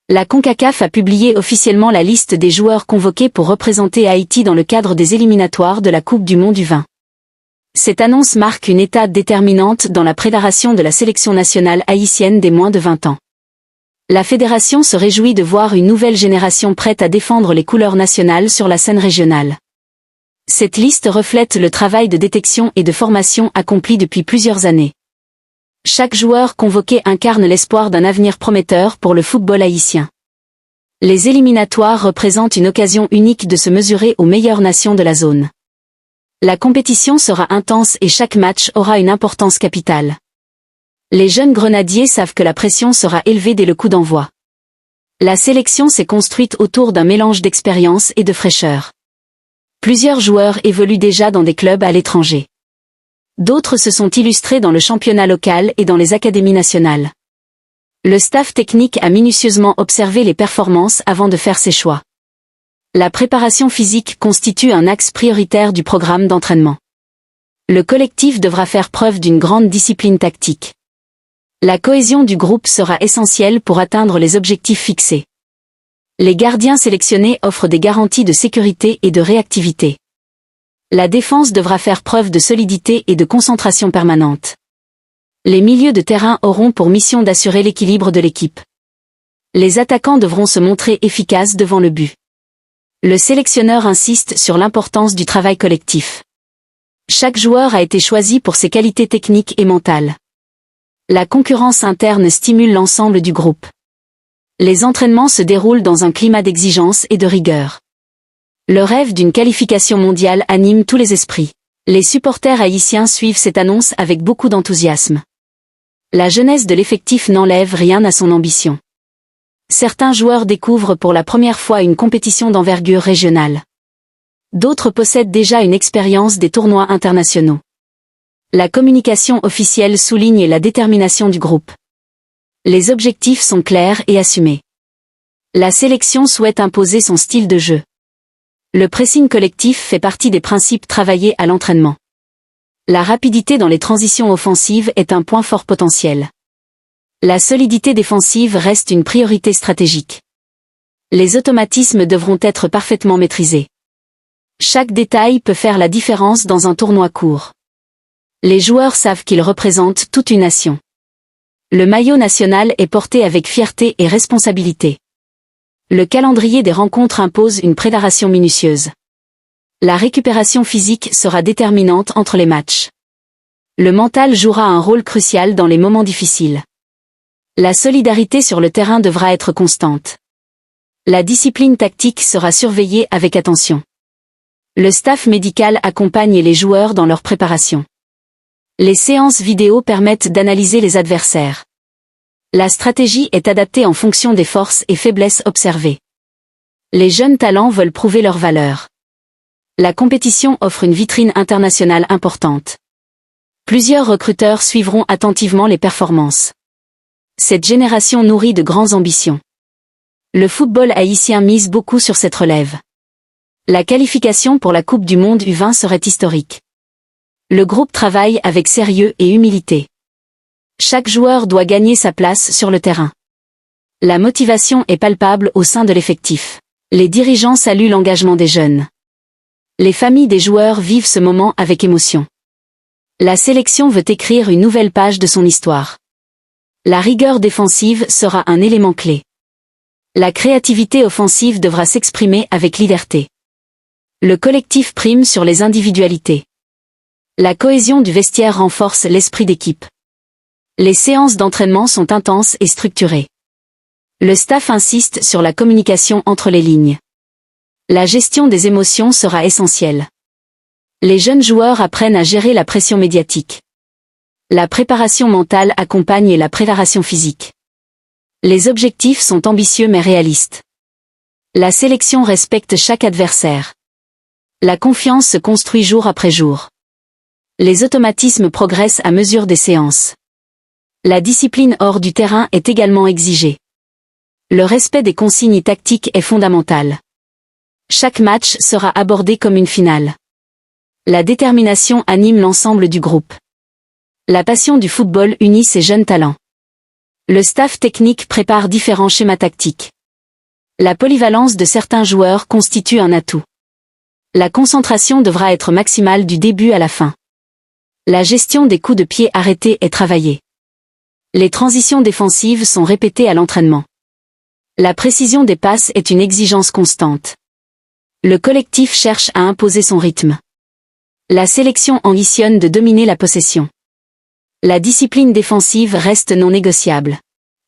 La CONCACAF a publié officiellement la liste des joueurs convoqués pour représenter Haïti dans le cadre des éliminatoires de la Coupe du Monde U20. Cette annonce marque une étape déterminante dans la préparation de la sélection nationale haïtienne des moins de 20 ans. La fédération se réjouit de voir une nouvelle génération prête à défendre les couleurs nationales sur la scène régionale. Cette liste reflète le travail de détection et de formation accompli depuis plusieurs années. Chaque joueur convoqué incarne l'espoir d'un avenir prometteur pour le football haïtien. Les éliminatoires représentent une occasion unique de se mesurer aux meilleures nations de la zone. La compétition sera intense et chaque match aura une importance capitale. Les jeunes grenadiers savent que la pression sera élevée dès le coup d'envoi. La sélection s'est construite autour d'un mélange d'expérience et de fraîcheur. Plusieurs joueurs évoluent déjà dans des clubs à l'étranger. D'autres se sont illustrés dans le championnat local et dans les académies nationales. Le staff technique a minutieusement observé les performances avant de faire ses choix. La préparation physique constitue un axe prioritaire du programme d'entraînement. Le collectif devra faire preuve d'une grande discipline tactique. La cohésion du groupe sera essentielle pour atteindre les objectifs fixés. Les gardiens sélectionnés offrent des garanties de sécurité et de réactivité. La défense devra faire preuve de solidité et de concentration permanente. Les milieux de terrain auront pour mission d'assurer l'équilibre de l'équipe. Les attaquants devront se montrer efficaces devant le but. Le sélectionneur insiste sur l'importance du travail collectif. Chaque joueur a été choisi pour ses qualités techniques et mentales. La concurrence interne stimule l'ensemble du groupe. Les entraînements se déroulent dans un climat d'exigence et de rigueur. Le rêve d'une qualification mondiale anime tous les esprits. Les supporters haïtiens suivent cette annonce avec beaucoup d'enthousiasme. La jeunesse de l'effectif n'enlève rien à son ambition. Certains joueurs découvrent pour la première fois une compétition d'envergure régionale. D'autres possèdent déjà une expérience des tournois internationaux. La communication officielle souligne la détermination du groupe. Les objectifs sont clairs et assumés. La sélection souhaite imposer son style de jeu. Le pressing collectif fait partie des principes travaillés à l'entraînement. La rapidité dans les transitions offensives est un point fort potentiel. La solidité défensive reste une priorité stratégique. Les automatismes devront être parfaitement maîtrisés. Chaque détail peut faire la différence dans un tournoi court. Les joueurs savent qu'ils représentent toute une nation. Le maillot national est porté avec fierté et responsabilité. Le calendrier des rencontres impose une préparation minutieuse. La récupération physique sera déterminante entre les matchs. Le mental jouera un rôle crucial dans les moments difficiles. La solidarité sur le terrain devra être constante. La discipline tactique sera surveillée avec attention. Le staff médical accompagne les joueurs dans leur préparation. Les séances vidéo permettent d'analyser les adversaires. La stratégie est adaptée en fonction des forces et faiblesses observées. Les jeunes talents veulent prouver leur valeur. La compétition offre une vitrine internationale importante. Plusieurs recruteurs suivront attentivement les performances. Cette génération nourrit de grandes ambitions. Le football haïtien mise beaucoup sur cette relève. La qualification pour la Coupe du Monde U20 serait historique. Le groupe travaille avec sérieux et humilité. Chaque joueur doit gagner sa place sur le terrain. La motivation est palpable au sein de l'effectif. Les dirigeants saluent l'engagement des jeunes. Les familles des joueurs vivent ce moment avec émotion. La sélection veut écrire une nouvelle page de son histoire. La rigueur défensive sera un élément clé. La créativité offensive devra s'exprimer avec liberté. Le collectif prime sur les individualités. La cohésion du vestiaire renforce l'esprit d'équipe. Les séances d'entraînement sont intenses et structurées. Le staff insiste sur la communication entre les lignes. La gestion des émotions sera essentielle. Les jeunes joueurs apprennent à gérer la pression médiatique. La préparation mentale accompagne la préparation physique. Les objectifs sont ambitieux mais réalistes. La sélection respecte chaque adversaire. La confiance se construit jour après jour. Les automatismes progressent à mesure des séances. La discipline hors du terrain est également exigée. Le respect des consignes tactiques est fondamental. Chaque match sera abordé comme une finale. La détermination anime l'ensemble du groupe. La passion du football unit ces jeunes talents. Le staff technique prépare différents schémas tactiques. La polyvalence de certains joueurs constitue un atout. La concentration devra être maximale du début à la fin. La gestion des coups de pied arrêtés est travaillée. Les transitions défensives sont répétées à l'entraînement. La précision des passes est une exigence constante. Le collectif cherche à imposer son rythme. La sélection ambitionne de dominer la possession. La discipline défensive reste non négociable.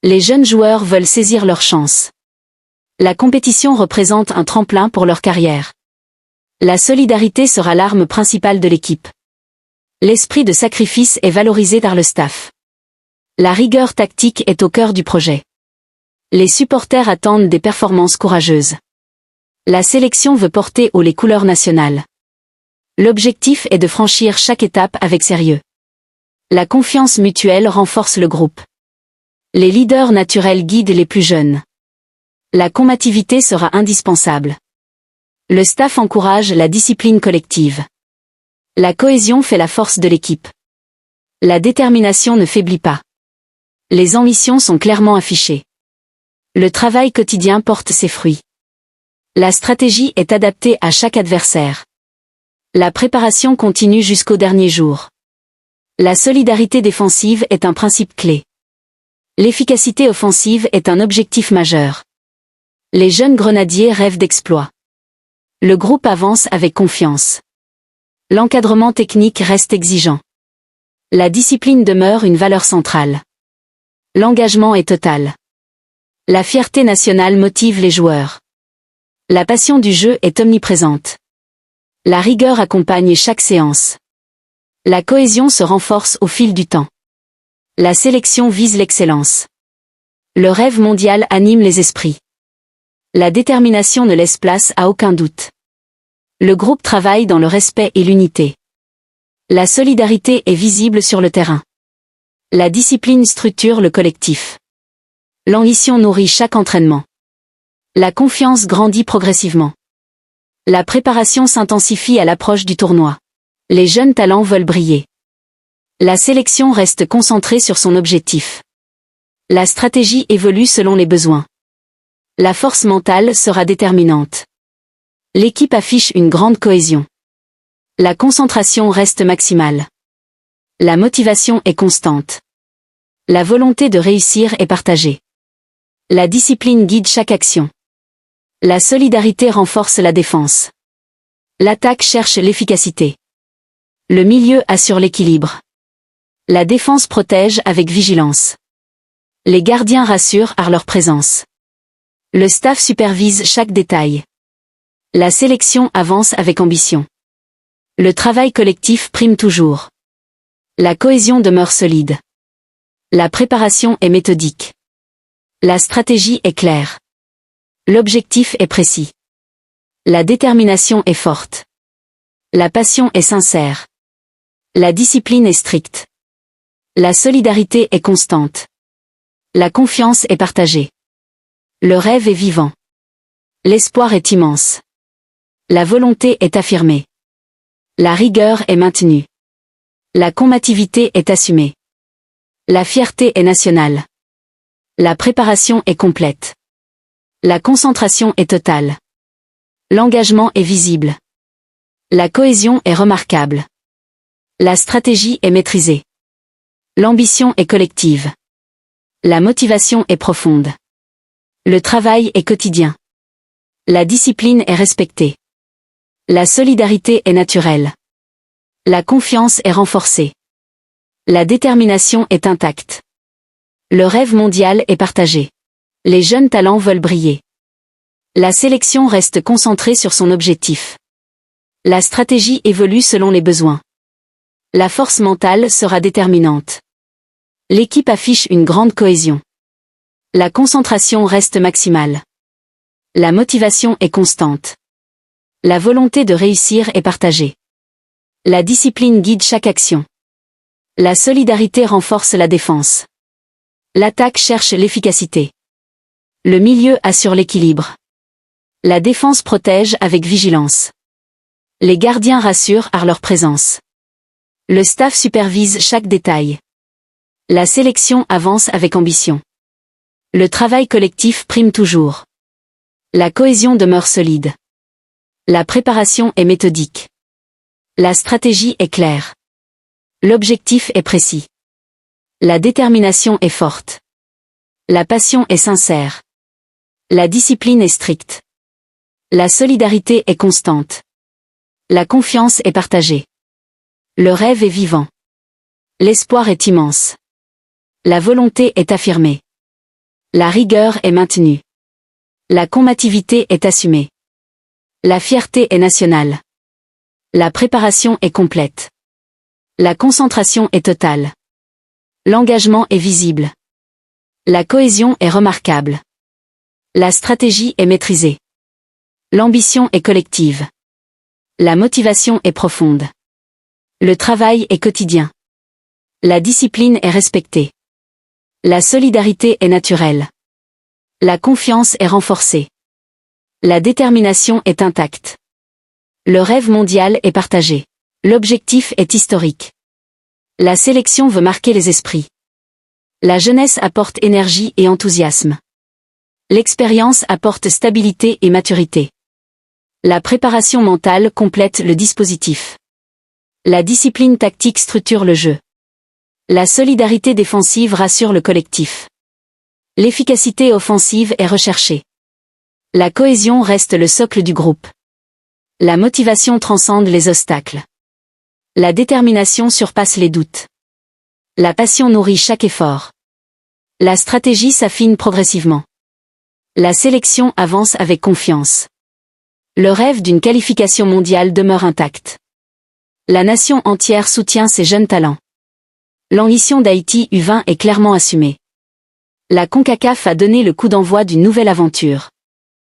Les jeunes joueurs veulent saisir leur chance. La compétition représente un tremplin pour leur carrière. La solidarité sera l'arme principale de l'équipe. L'esprit de sacrifice est valorisé par le staff. La rigueur tactique est au cœur du projet. Les supporters attendent des performances courageuses. La sélection veut porter haut les couleurs nationales. L'objectif est de franchir chaque étape avec sérieux. La confiance mutuelle renforce le groupe. Les leaders naturels guident les plus jeunes. La combativité sera indispensable. Le staff encourage la discipline collective. La cohésion fait la force de l'équipe. La détermination ne faiblit pas. Les ambitions sont clairement affichées. Le travail quotidien porte ses fruits. La stratégie est adaptée à chaque adversaire. La préparation continue jusqu'au dernier jour. La solidarité défensive est un principe clé. L'efficacité offensive est un objectif majeur. Les jeunes grenadiers rêvent d'exploits. Le groupe avance avec confiance. L'encadrement technique reste exigeant. La discipline demeure une valeur centrale. L'engagement est total. La fierté nationale motive les joueurs. La passion du jeu est omniprésente. La rigueur accompagne chaque séance. La cohésion se renforce au fil du temps. La sélection vise l'excellence. Le rêve mondial anime les esprits. La détermination ne laisse place à aucun doute. Le groupe travaille dans le respect et l'unité. La solidarité est visible sur le terrain. La discipline structure le collectif. L'ambition nourrit chaque entraînement. La confiance grandit progressivement. La préparation s'intensifie à l'approche du tournoi. Les jeunes talents veulent briller. La sélection reste concentrée sur son objectif. La stratégie évolue selon les besoins. La force mentale sera déterminante. L'équipe affiche une grande cohésion. La concentration reste maximale. La motivation est constante. La volonté de réussir est partagée. La discipline guide chaque action. La solidarité renforce la défense. L'attaque cherche l'efficacité. Le milieu assure l'équilibre. La défense protège avec vigilance. Les gardiens rassurent par leur présence. Le staff supervise chaque détail. La sélection avance avec ambition. Le travail collectif prime toujours. La cohésion demeure solide. La préparation est méthodique. La stratégie est claire. L'objectif est précis. La détermination est forte. La passion est sincère. La discipline est stricte. La solidarité est constante. La confiance est partagée. Le rêve est vivant. L'espoir est immense. La volonté est affirmée. La rigueur est maintenue. La combativité est assumée. La fierté est nationale. La préparation est complète. La concentration est totale. L'engagement est visible. La cohésion est remarquable. La stratégie est maîtrisée. L'ambition est collective. La motivation est profonde. Le travail est quotidien. La discipline est respectée. La solidarité est naturelle. La confiance est renforcée. La détermination est intacte. Le rêve mondial est partagé. Les jeunes talents veulent briller. La sélection reste concentrée sur son objectif. La stratégie évolue selon les besoins. La force mentale sera déterminante. L'équipe affiche une grande cohésion. La concentration reste maximale. La motivation est constante. La volonté de réussir est partagée. La discipline guide chaque action. La solidarité renforce la défense. L'attaque cherche l'efficacité. Le milieu assure l'équilibre. La défense protège avec vigilance. Les gardiens rassurent par leur présence. Le staff supervise chaque détail. La sélection avance avec ambition. Le travail collectif prime toujours. La cohésion demeure solide. La préparation est méthodique. La stratégie est claire. L'objectif est précis. La détermination est forte. La passion est sincère. La discipline est stricte. La solidarité est constante. La confiance est partagée. Le rêve est vivant. L'espoir est immense. La volonté est affirmée. La rigueur est maintenue. La combativité est assumée. La fierté est nationale. La préparation est complète. La concentration est totale. L'engagement est visible. La cohésion est remarquable. La stratégie est maîtrisée. L'ambition est collective. La motivation est profonde. Le travail est quotidien. La discipline est respectée. La solidarité est naturelle. La confiance est renforcée. La détermination est intacte. Le rêve mondial est partagé. L'objectif est historique. La sélection veut marquer les esprits. La jeunesse apporte énergie et enthousiasme. L'expérience apporte stabilité et maturité. La préparation mentale complète le dispositif. La discipline tactique structure le jeu. La solidarité défensive rassure le collectif. L'efficacité offensive est recherchée. La cohésion reste le socle du groupe. La motivation transcende les obstacles. La détermination surpasse les doutes. La passion nourrit chaque effort. La stratégie s'affine progressivement. La sélection avance avec confiance. Le rêve d'une qualification mondiale demeure intact. La nation entière soutient ses jeunes talents. L'ambition d'Haïti U20 est clairement assumée. La CONCACAF a donné le coup d'envoi d'une nouvelle aventure.